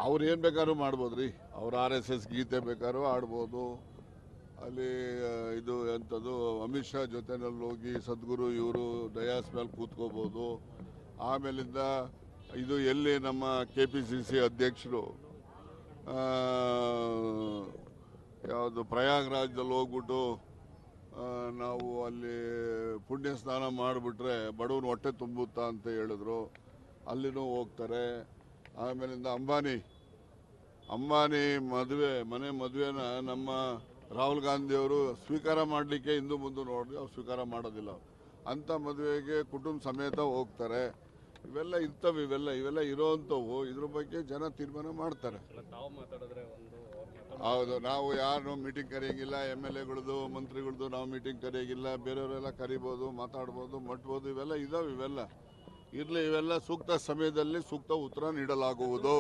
ಅವ್ರು ಏನು ಬೇಕಾದ್ರೂ ಮಾಡ್ಬೋದು ರೀ. ಅವ್ರು RSS ಗೀತೆ ಬೇಕಾದ್ರೂ ಆಡ್ಬೋದು. ಅಲ್ಲಿ ಇದು ಎಂಥದ್ದು ಅಮಿತ್ ಶಾ ಜೊತೆನಲ್ಲಿ ಹೋಗಿ ಸದ್ಗುರು ಇವರು ಡಯಾಸ್ ಮೇಲೆ ಕೂತ್ಕೋಬೋದು. ಆಮೇಲಿಂದ ಇದು ಎಲ್ಲಿ ನಮ್ಮ KPCC ಅಧ್ಯಕ್ಷರು ಯಾವುದು ಪ್ರಯಾಗ್ರಾಜ್ದಲ್ಲಿ ಹೋಗ್ಬಿಟ್ಟು ನಾವು ಅಲ್ಲಿ ಪುಣ್ಯ ಸ್ನಾನ ಮಾಡಿಬಿಟ್ರೆ ಬಡವನ ಹೊಟ್ಟೆ ತುಂಬುತ್ತಾ ಅಂತ ಹೇಳಿದ್ರು. ಅಲ್ಲಿನೂ ಹೋಗ್ತಾರೆ. ಆಮೇಲಿಂದ ಅಂಬಾನಿ ಮನೆ ಮದುವೆನ ನಮ್ಮ ರಾಹುಲ್ ಗಾಂಧಿಯವರು ಸ್ವೀಕಾರ ಮಾಡಲಿಕ್ಕೆ ಹಿಂದೂ ಮುಂದೆ ನೋಡಿ ಅವ್ರು ಸ್ವೀಕಾರ ಮಾಡೋದಿಲ್ಲ. ಅಂಥ ಮದುವೆಗೆ ಕುಟುಂಬ ಸಮೇತ ಹೋಗ್ತಾರೆ. ಇವೆಲ್ಲ ಇವೆಲ್ಲ ಇರೋವಂಥವು. ಇದ್ರ ಬಗ್ಗೆ ಜನ ತೀರ್ಮಾನ ಮಾಡ್ತಾರೆ. ಹೌದು, ನಾವು ಯಾರನ್ನೂ ಮೀಟಿಂಗ್ ಕರೆಯೋಂಗಿಲ್ಲ. MLAಗಳದ್ದು ಮಂತ್ರಿಗಳದ್ದು ನಾವು ಮೀಟಿಂಗ್ ಕರೆಯೋಂಗಿಲ್ಲ. ಬೇರೆಯವರೆಲ್ಲ ಕರಿಬೋದು, ಮಾತಾಡ್ಬೋದು, ಮಟ್ಬೋದು. ಇವೆಲ್ಲ ಇವೆಲ್ಲ ಇರಲಿ. ಇವೆಲ್ಲ ಸೂಕ್ತ ಸಮಯದಲ್ಲಿ ಸೂಕ್ತ ಉತ್ತರ ನೀಡಲಾಗುವುದು.